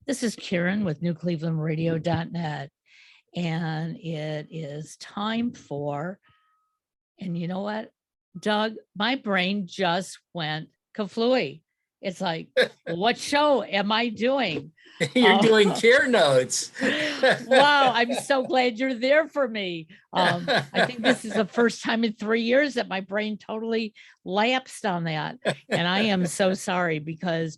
This is Karen with NewClevelandRadio.net, and it is time for, and you know what, Doug, my brain just went kaflooey. It's like, what show am I doing? You're doing care notes. Wow, I'm so glad you're there for me. I think this is the first time in 3 years that my brain totally lapsed on that. And I am so sorry because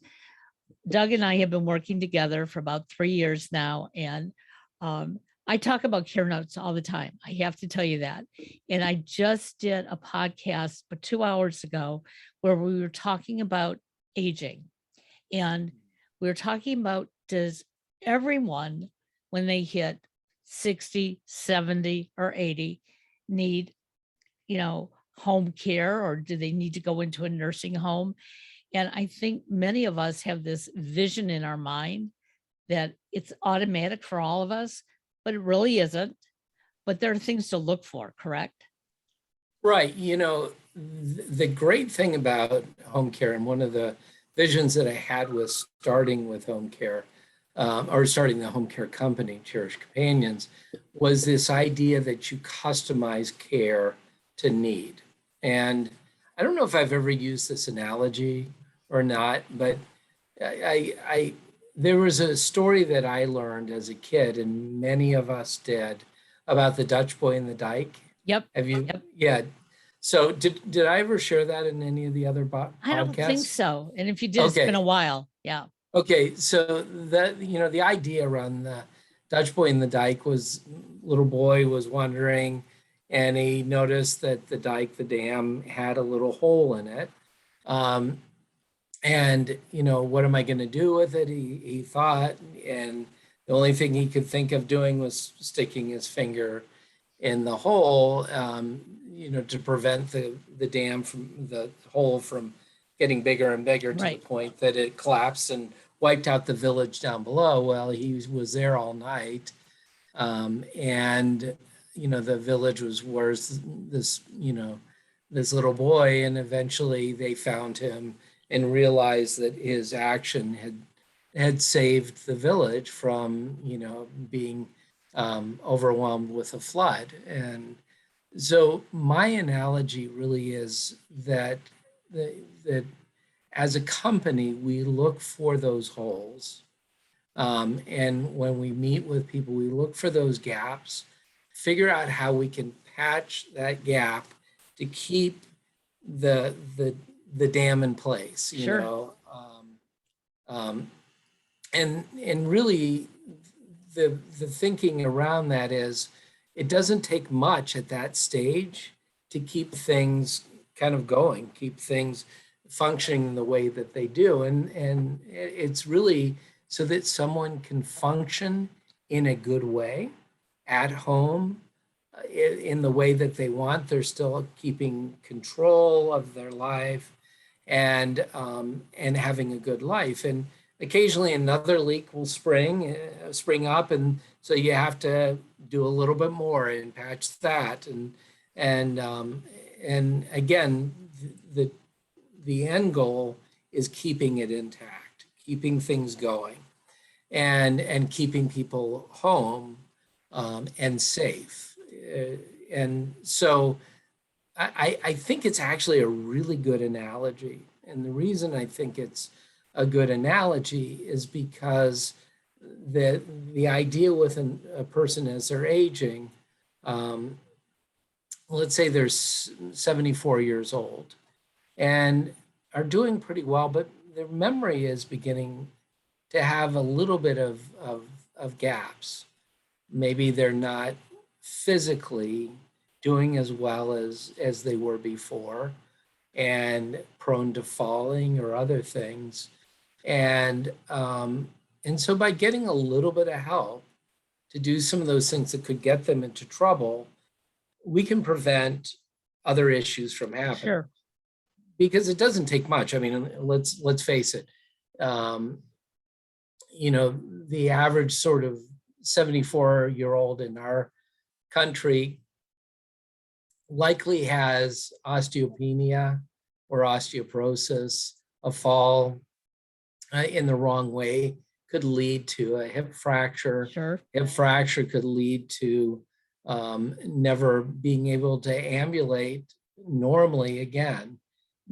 Doug and I have been working together for about 3 years now, and I talk about care notes all the time. I have to tell you that. And I just did a podcast but 2 hours ago where we were talking about aging. And we were talking about, does everyone, when they hit 60, 70, or 80, need, home care, or do they need to go into a nursing home? And I think many of us have this vision in our mind that it's automatic for all of us, but it really isn't. But there are things to look for, correct? Right. The great thing about home care, and one of the visions that I had with starting with home care, or starting the home care company, Cherished Companions, was this idea that you customize care to need. And I don't know if I've ever used this analogy or not, but there was a story that I learned as a kid, and many of us did, about the Dutch boy in the dike. Yep. Have you? Yep. Yeah. So did I ever share that in any of the other podcasts? I don't think so. And if you did, it's Okay. been a while. Yeah. Okay. So the idea around the Dutch boy in the dike was, little boy was wondering, and he noticed that the dike, the dam, had a little hole in it. And what am I going to do with it? He thought, and the only thing he could think of doing was sticking his finger in the hole, to prevent the dam from the hole from getting bigger and bigger to the point that it collapsed and wiped out the village down below. Well, he was there all night, and the village was, where's this little boy, and eventually they found him and realized that his action had saved the village from being overwhelmed with a flood. And so my analogy really is that as a company we look for those holes, and when we meet with people we look for those gaps, figure out how we can patch that gap to keep the dam in place, Sure. And really the thinking around that is, it doesn't take much at that stage to keep things kind of going, keep things functioning the way that they do. And it's really so that someone can function in a good way at home, in the way that they want. They're still keeping control of their life and having a good life. And occasionally another leak will spring up, and so you have to do a little bit more and patch that. And again, the end goal is keeping it intact, keeping things going, and keeping people home, and safe. And so I think it's actually a really good analogy. And the reason I think it's a good analogy is because the idea with a person as they're aging, let's say they're 74 years old and are doing pretty well, but their memory is beginning to have a little bit of gaps. Maybe they're not physically doing as well as they were before, and prone to falling or other things. And so by getting a little bit of help to do some of those things that could get them into trouble, we can prevent other issues from happening. Sure. Because it doesn't take much. I mean, let's face it. The average sort of 74-year-old in our country likely has osteopenia or osteoporosis, a fall in the wrong way could lead to a hip fracture. Sure. Hip fracture could lead to never being able to ambulate normally again,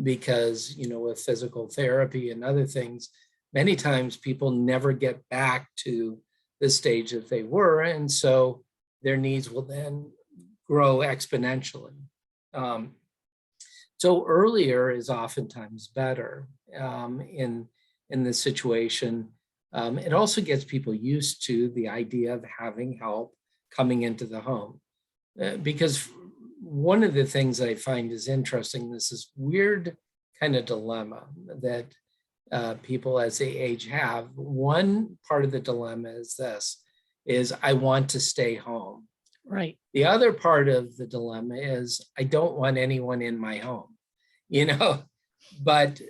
because, with physical therapy and other things, many times people never get back to the stage that they were. And so their needs will then grow exponentially. So earlier is oftentimes better in this situation. It also gets people used to the idea of having help coming into the home. Because one of the things I find is interesting, this is weird kind of dilemma that people as they age have. One part of the dilemma is this, is I want to stay home. Right. The other part of the dilemma is I don't want anyone in my home, but,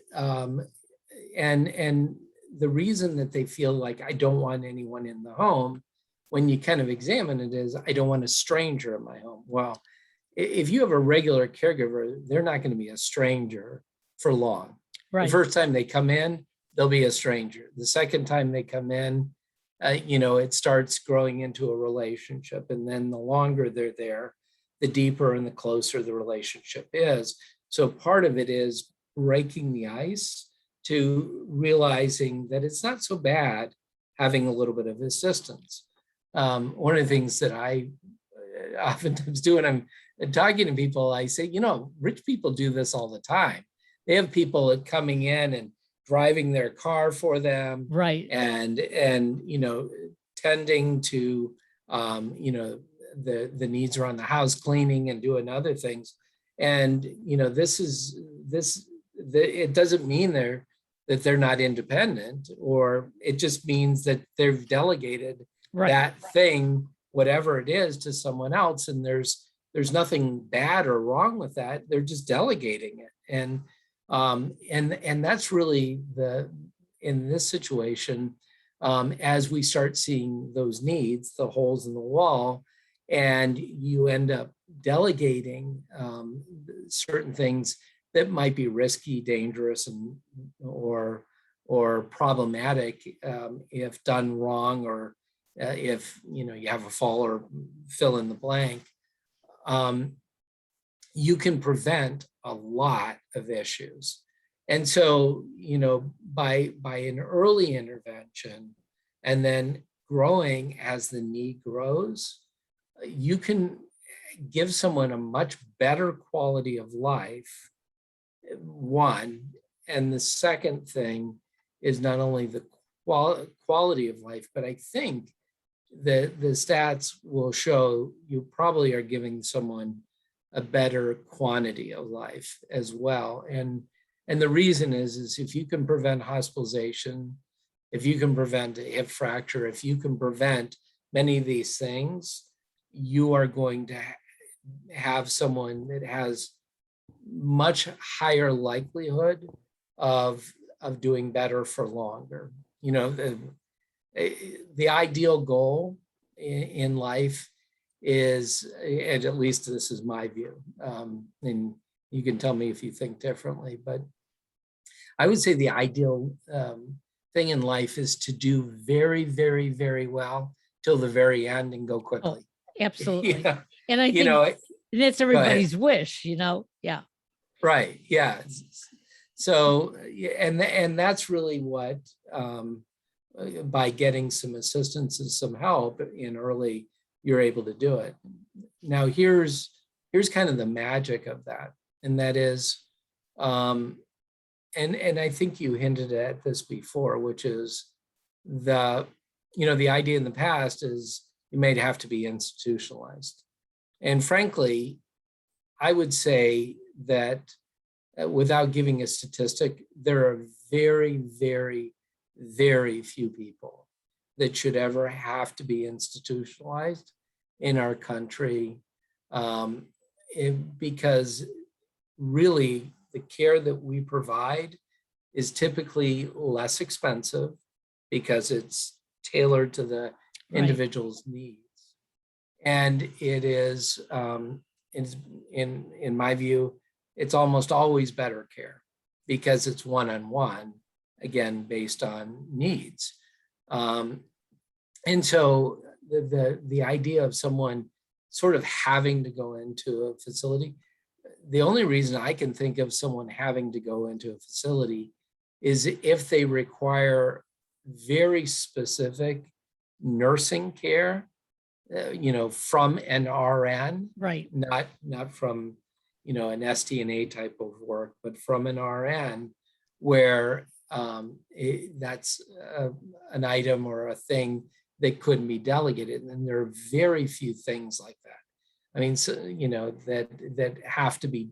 and the reason that they feel like I don't want anyone in the home, when you kind of examine it, is I don't want a stranger in my home. Well, if you have a regular caregiver, they're not going to be a stranger for long. Right. The first time they come in, they'll be a stranger. The second time they come in, it starts growing into a relationship. And then the longer they're there, the deeper and the closer the relationship is. So part of it is breaking the ice to realizing that it's not so bad having a little bit of assistance. One of the things that I oftentimes do when I'm talking to people, I say, rich people do this all the time. They have people coming in and driving their car for them, right, and tending to the needs around the house, cleaning and doing other things. And it doesn't mean that they're not independent, or it just means that they've delegated that thing, whatever it is, to someone else. And there's nothing bad or wrong with that. They're just delegating it. And that's really in this situation, as we start seeing those needs, the holes in the wall, and you end up delegating certain things that might be risky, dangerous, or problematic if done wrong, or if you have a fall, or fill in the blank. You can prevent a lot of issues. And so, by an early intervention and then growing as the need grows, you can give someone a much better quality of life, one. And the second thing is not only the quality of life, but I think that the stats will show you probably are giving someone a better quantity of life as well. And the reason is if you can prevent hospitalization, if you can prevent a hip fracture, if you can prevent many of these things, you are going to have someone that has much higher likelihood of doing better for longer. The ideal goal in life is, and at least this is my view, and you can tell me if you think differently, but I would say the ideal thing in life is to do very, very, very well till the very end and go quickly. Oh, absolutely. Yeah. And I think that's everybody's wish, yeah. Right, yeah. So, and that's really what, by getting some assistance and some help in early, you're able to do it. Now, here's kind of the magic of that. And that is, and I think you hinted at this before, which is the idea in the past is you may have to be institutionalized. And frankly, I would say that without giving a statistic, there are very, very, very few people that should ever have to be institutionalized in our country, because really the care that we provide is typically less expensive because it's tailored to the individual's needs. And it is, in my view, it's almost always better care because it's one-on-one, again, based on needs. And so the idea of someone sort of having to go into a facility, the only reason I can think of someone having to go into a facility is if they require very specific nursing care, from an RN, Right. not from, an STNA type of work, but from an RN, where that's an item or a thing that couldn't be delegated. And there are very few things like that. I mean, so, that have to be,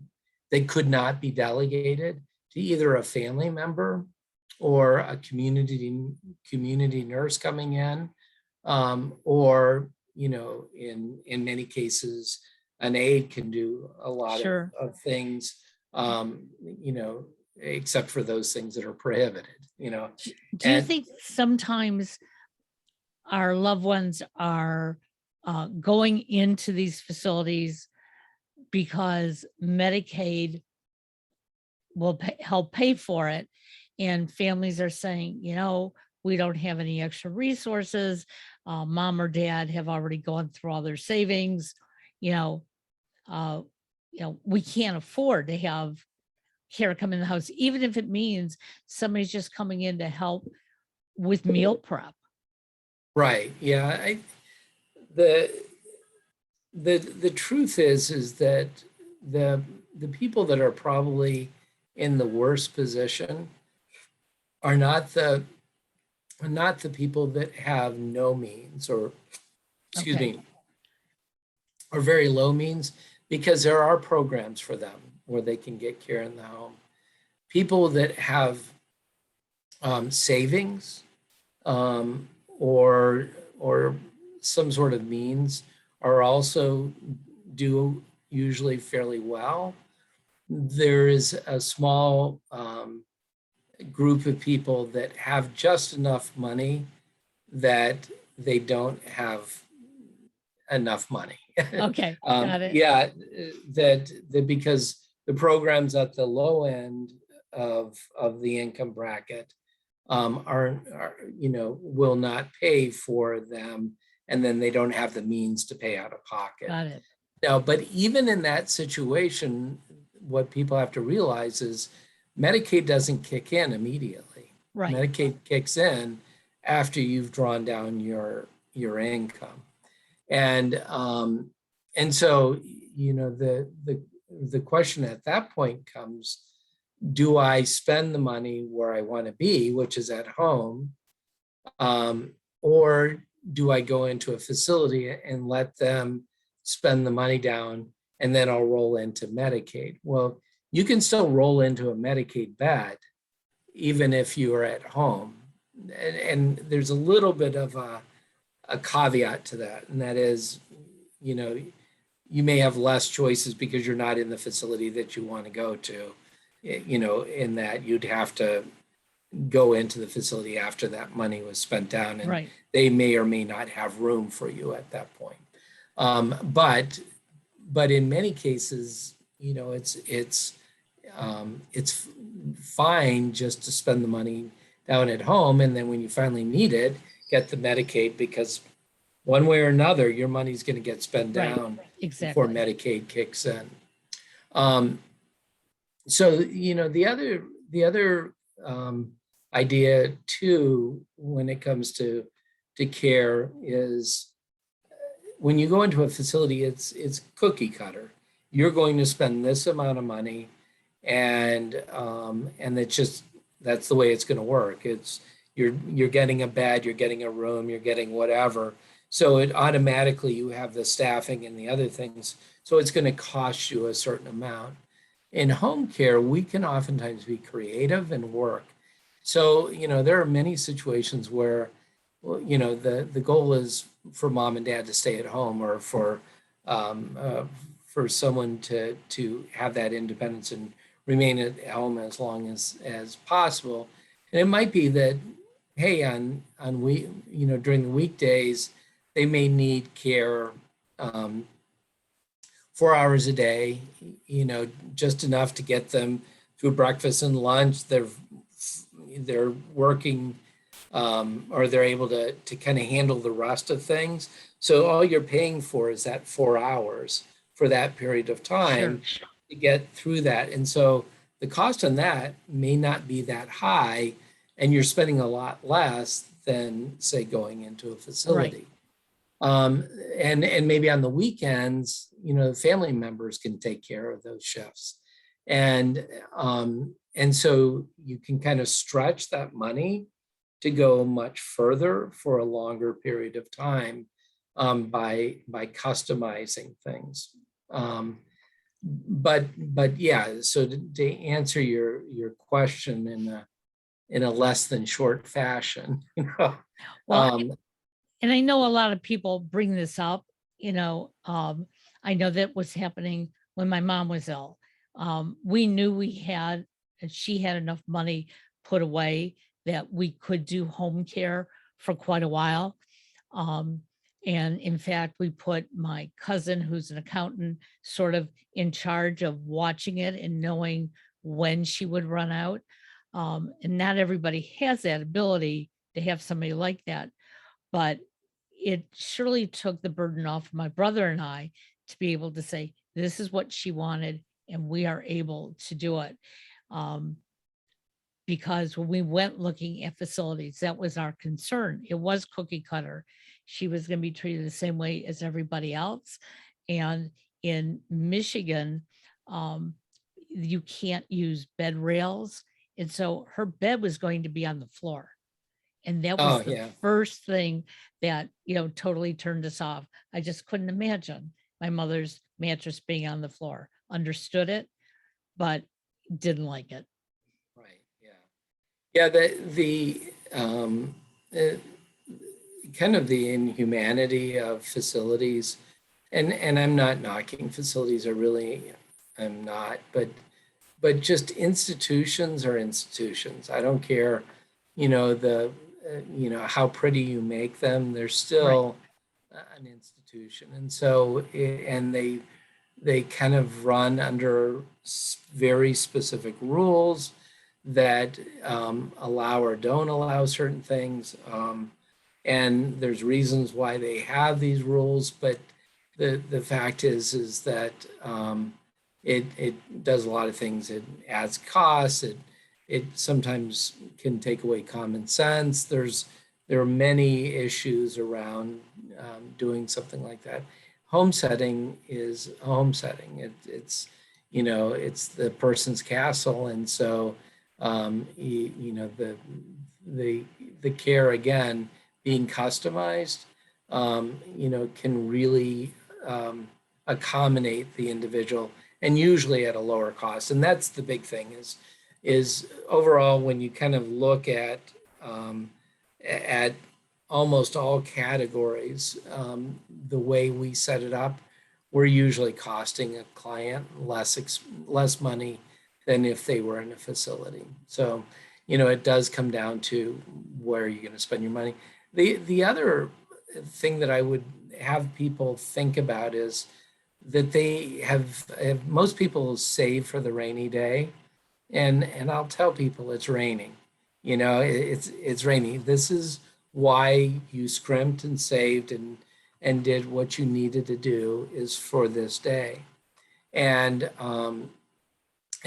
they could not be delegated to either a family member or a community nurse coming in, or, in many cases, an aide can do a lot Sure. of things, except for those things that are prohibited, Do you and think sometimes our loved ones are going into these facilities because Medicaid will help pay for it, and families are saying, we don't have any extra resources. Mom or dad have already gone through all their savings. You know, uh, we can't afford to have care come in the house, even if it means somebody's just coming in to help with meal prep. right, yeah, the the truth is that the people that are probably in the worst position are not the people that have no means, or excuse Okay. me, or very low means, because there are programs for them where they can get care in the home. People that have savings, um, or some sort of means are also do usually fairly well. There is a small group of people that have just enough money that they don't have enough money. Okay. Got it. Yeah, that because the programs at the low end of the income bracket are will not pay for them, and then they don't have the means to pay out of pocket. Got it. Now, but even in that situation, what people have to realize is Medicaid doesn't kick in immediately. Right. Medicaid kicks in after you've drawn down your income, and so the question at that point comes: do I spend the money where I want to be, which is at home, or do I go into a facility and let them spend the money down, and then I'll roll into Medicaid? Well, you can still roll into a Medicaid bed even if you are at home. And there's a little bit of a caveat to that, and that is, you may have less choices because you're not in the facility that you want to go to, in that you'd have to go into the facility after that money was spent down, and Right. they may or may not have room for you at that point. But in many cases, it's fine just to spend the money down at home, and then when you finally need it, get the Medicaid, because one way or another, your money's going to get spent Right. down Exactly. before Medicaid kicks in. So the other idea too, when it comes to care, is when you go into a facility, it's cookie cutter. You're going to spend this amount of money, and that's the way it's going to work. It's you're getting a bed, you're getting a room, you're getting whatever. So it automatically, you have the staffing and the other things. So it's going to cost you a certain amount. In home care, we can oftentimes be creative and work. So, there are many situations where, the goal is for mom and dad to stay at home, or for someone to have that independence and remain at home as long as possible. And it might be that, hey, during the weekdays, they may need care 4 hours a day, just enough to get them through breakfast and lunch. They're working or they're able to kind of handle the rest of things. So all you're paying for is that 4 hours for that period of Sure. time to get through that. And so the cost on that may not be that high, and you're spending a lot less than, say, going into a Right. facility. Um, and maybe on the weekends, family members can take care of those shifts. And so you can kind of stretch that money to go much further for a longer period of time, by customizing things. But yeah, so to answer your question in a less than short fashion, Well, um, and I know a lot of people bring this up, I know that was happening when my mom was ill. We knew she had enough money put away that we could do home care for quite a while. Um, and in fact, we put my cousin, who's an accountant, sort of in charge of watching it and knowing when she would run out. And not everybody has that ability to have somebody like that, but it surely took the burden off my brother and I to be able to say, this is what she wanted, and we are able to do it. Um, because when we went looking at facilities, that was our concern. It was cookie cutter. She was going to be treated the same way as everybody else. And in Michigan, um, you can't use bed rails. And so her bed was going to be on the floor. And that was oh the yeah. first thing that, totally turned us off. I just couldn't imagine my mother's mattress being on the floor. Understood it, but didn't like it. Right. Yeah. Yeah. Uh, kind of the inhumanity of facilities, and I'm not knocking facilities. I'm not, but just institutions are institutions. I don't care, how pretty you make them. They're Right. still an institution, and so and they kind of run under very specific rules that allow or don't allow certain things. And there's reasons why they have these rules, but the fact is that it does a lot of things. It adds costs. It sometimes can take away common sense. There are many issues around doing something like that. Homesteading is a homesteading. It's the person's castle, and so the care, again, being customized, can really accommodate the individual, and usually at a lower cost. And that's the big thing is overall, when you kind of look at almost all categories, the way we set it up, we're usually costing a client less money than if they were in a facility. So, it does come down to where you're going to spend your money. The other thing that I would have people think about is that they have most people save for the rainy day, and I'll tell people it's raining. It's rainy. This is why you scrimped and saved and did what you needed to do, is for this day. And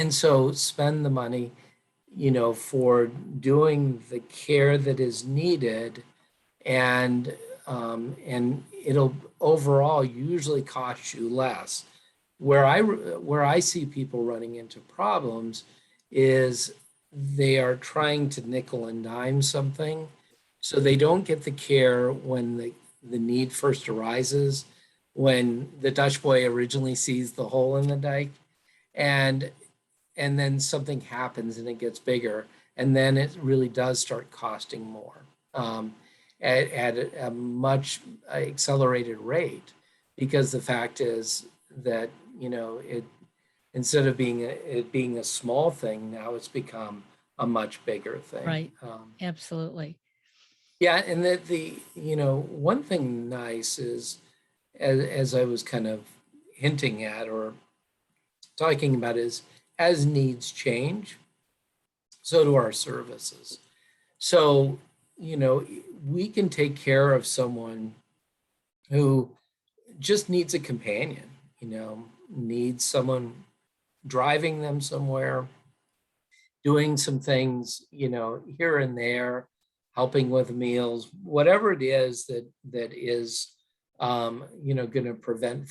so spend the money, for doing the care that is needed, and it'll overall usually cost you less. Where I see people running into problems is they are trying to nickel and dime something, so they don't get the care when the need first arises, when the Dutch boy originally sees the hole in the dike, and and then something happens and it gets bigger, and then it really does start costing more, at a much accelerated rate, because the fact is that it, instead of it being a small thing, now it's become a much bigger thing. Right. Absolutely. Yeah, and the one thing nice is, as I was kind of hinting at or talking about, is as needs change, so do our services. So we can take care of someone who just needs a companion, needs someone driving them somewhere, doing some things, here and there, helping with meals, whatever it is that is, going to prevent,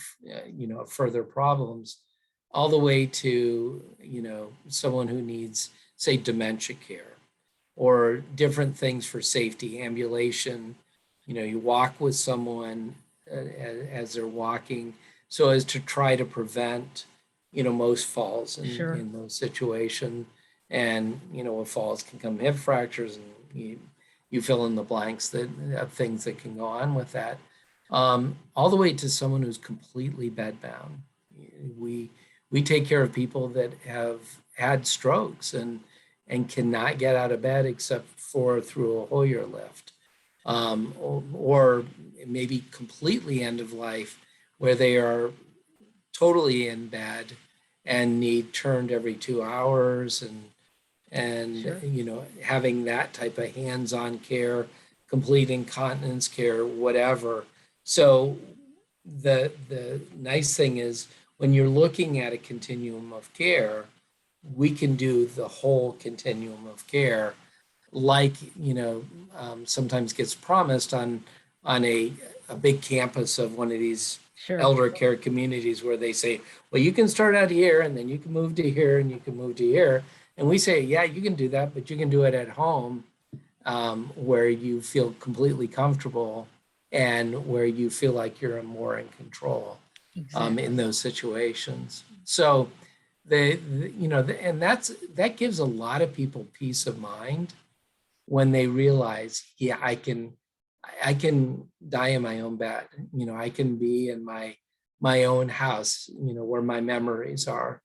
further problems, all the way to, someone who needs, say, dementia care or different things for safety, ambulation. You walk with someone as they're walking so as to try to prevent, most falls Sure. in those situations. And, with falls can come hip fractures, and you fill in the blanks of things that can go on with that. All the way to someone who's completely bedbound. We take care of people that have had strokes and cannot get out of bed except for through a Hoyer lift, or maybe completely end of life where they are totally in bed and need turned every 2 hours, and Sure. having that type of hands-on care, complete incontinence care, whatever. So the nice thing is, when you're looking at a continuum of care, we can do the whole continuum of care, like, sometimes gets promised on a big campus of one of these Sure. elder care communities, where they say, well, you can start out here and then you can move to here and you can move to here. And we say, yeah, you can do that, but you can do it at home, where you feel completely comfortable and where you feel like you're more in control, Exactly. in those situations. So and that gives a lot of people peace of mind when they realize, yeah, I can die in my own bed. I can be in my own house, where my memories are.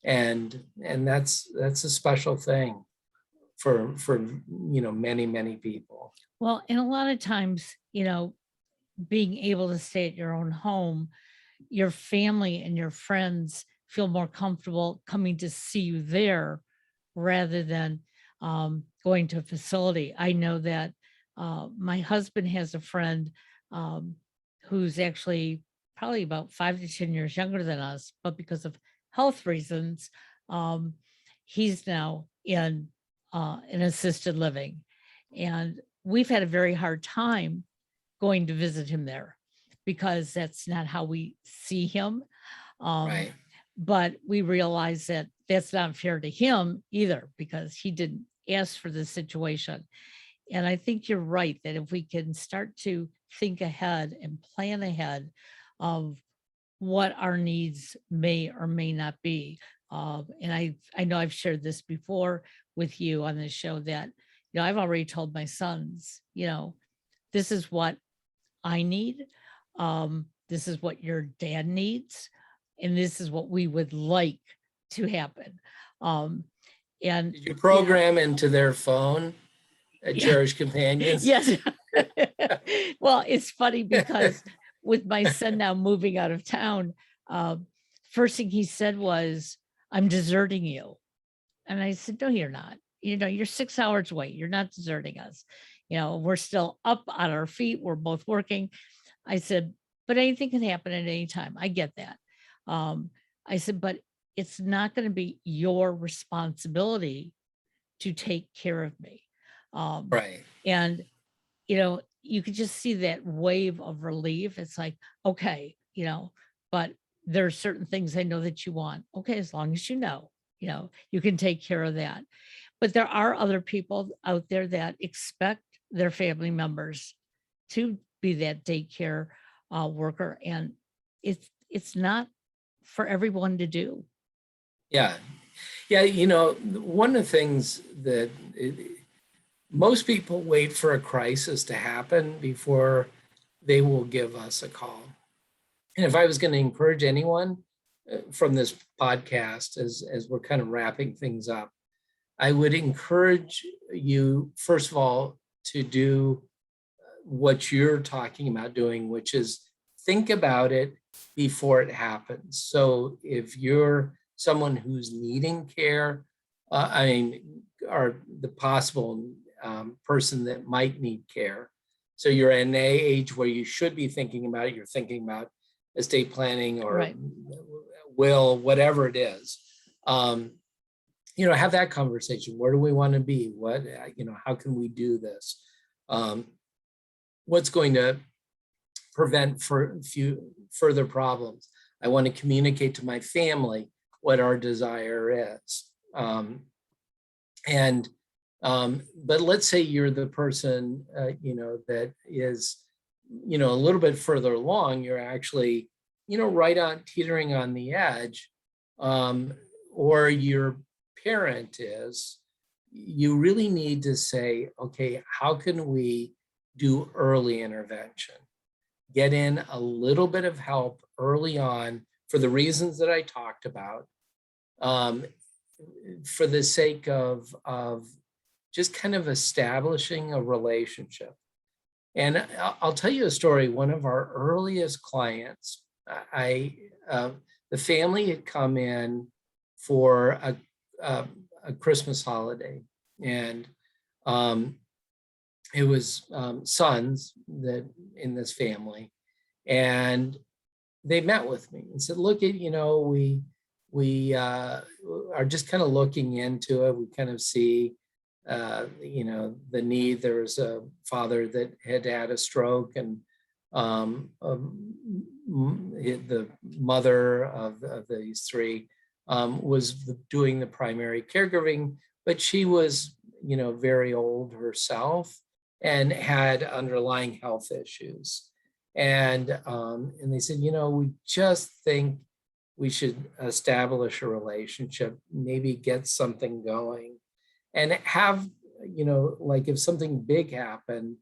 And that's a special thing for many, many people. Well, and a lot of times, being able to stay at your own home, your family and your friends feel more comfortable coming to see you there rather than going to a facility. I know that my husband has a friend um, who's actually probably about 5 to 10 years younger than us, but because of health reasons, um, he's now in an assisted living. And we've had a very hard time going to visit him there because that's not how we see him. Um, Right. but we realize that that's not fair to him either because he didn't ask for this situation. And I think you're right that if we can start to think ahead and plan ahead of what our needs may or may not be. And I know I've shared this before with you on this show that, I've already told my sons, this is what I need. This is what your dad needs. And this is what we would like to happen. Um, and, Did you you know, program into their phone a yeah, cherished companions? yes. Well, it's funny because with my son now moving out of town, first thing he said was, I'm deserting you. And I said, no, you're not. You're 6 hours away. You're not deserting us. We're still up on our feet. We're both working. I said, but anything can happen at any time. I get that. Um, I said, but it's not going to be your responsibility to take care of me. Um, Right. and, you could just see that wave of relief. It's like, okay, but there are certain things I know that you want. Okay, as long as you can take care of that. But there are other people out there that expect their family members to be that daycare worker, and it's not for everyone to do. Yeah. Yeah. One of the things that most people wait for a crisis to happen before they will give us a call. And if I was going to encourage anyone from this podcast, as we're kind of wrapping things up, I would encourage you, first of all, to do what you're talking about doing, which is think about it before it happens. So if you're someone who's needing care, or the possible person that might need care. So you're in an age where you should be thinking about it. You're thinking about estate planning or Right. will, whatever it is. Have that conversation. Where do we want to be? What, how can we do this? What's going to prevent further problems? I want to communicate to my family what our desire is. But let's say you're the person, that is, a little bit further along, you're actually, right on teetering on the edge, or your parent is, you really need to say, okay, how can we do early intervention? Get in a little bit of help early on for the reasons that I talked about, for the sake of just kind of establishing a relationship. And I'll tell you a story. One of our earliest clients, the family had come in for a Christmas holiday, and it was sons that in this family, and they met with me and said, "Look, we are just kind of looking into it. We kind of see, the need. There was a father that had had a stroke, and the mother of these three was doing the primary caregiving, but she was, very old herself and had underlying health issues. And they said, we just think we should establish a relationship, maybe get something going, and have, like if something big happened,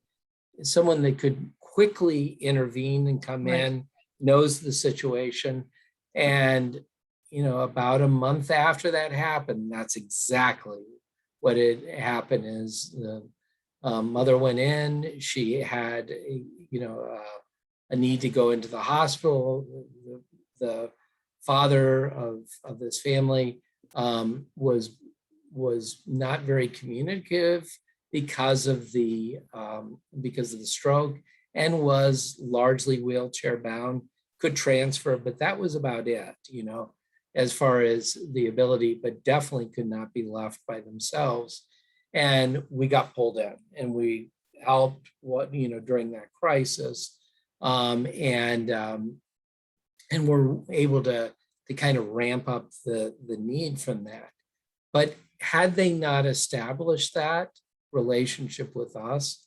someone that could quickly intervene and come Right. in, knows the situation. And, about a month after that happened, that's exactly what had happened. Is the mother went in, she had, a need to go into the hospital. The father of this family was not very communicative because of the stroke, and was largely wheelchair bound, could transfer, but that was about it, as far as the ability, but definitely could not be left by themselves. And we got pulled in, and we helped during that crisis, and we're able to kind of ramp up the need from that. But had they not established that relationship with us,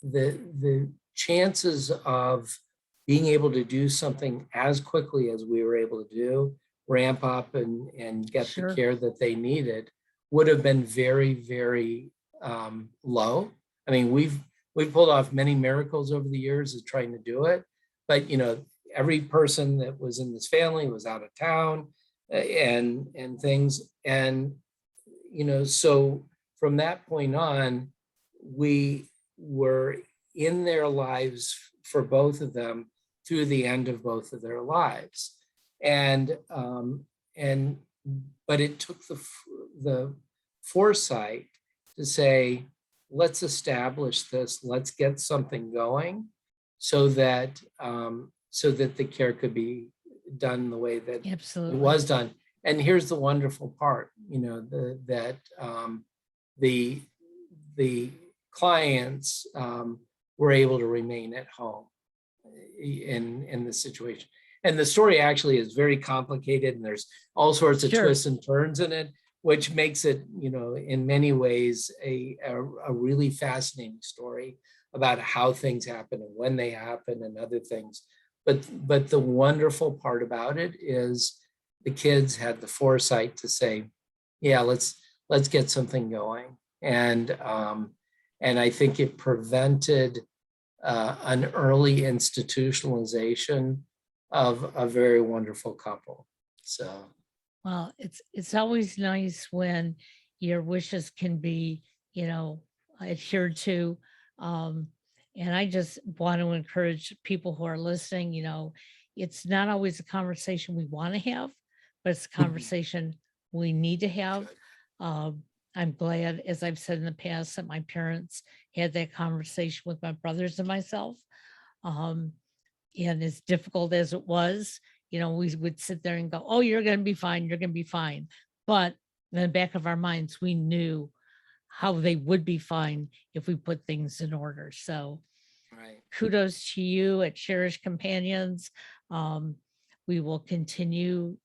the chances of being able to do something as quickly as we were able to do, ramp up and get Sure. the care that they needed, would have been very, very low. I mean, we've pulled off many miracles over the years of trying to do it, but every person that was in this family was out of town, and things. And, so from that point on, we were in their lives for both of them through the end of both of their lives. But it took the foresight to say, let's establish this, let's get something going, so that the care could be done the way that Absolutely. it was done. And here's the wonderful part, the clients were able to remain at home in this situation. And the story actually is very complicated, and there's all sorts of Sure. twists and turns in it, which makes it, in many ways, a really fascinating story about how things happen and when they happen and other things. But the wonderful part about it is the kids had the foresight to say, yeah, let's get something going. And I think it prevented an early institutionalization of a very wonderful couple. So, Well, it's always nice when your wishes can be, adhered to. And I just want to encourage people who are listening, it's not always a conversation we want to have, but it's a conversation we need to have. good. I'm glad, as I've said in the past, that my parents had that conversation with my brothers and myself. Um, and as difficult as it was, we would sit there and go, "Oh, you're going to be fine. You're going to be fine." But in the back of our minds, we knew how they would be fine if we put things in order. So Right. kudos to you at Cherish Companions. Um, we will continue,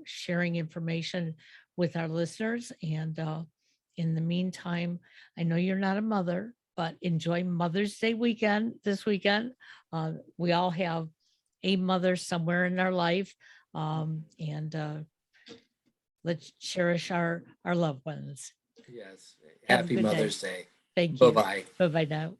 sharing information with our listeners. And in the meantime, I know you're not a mother, but enjoy Mother's Day weekend this weekend. We all have a mother somewhere in our life. And let's cherish our loved ones. Yes. Have a Happy good day. Mother's Day. Thank you. Bye-bye. Bye bye now.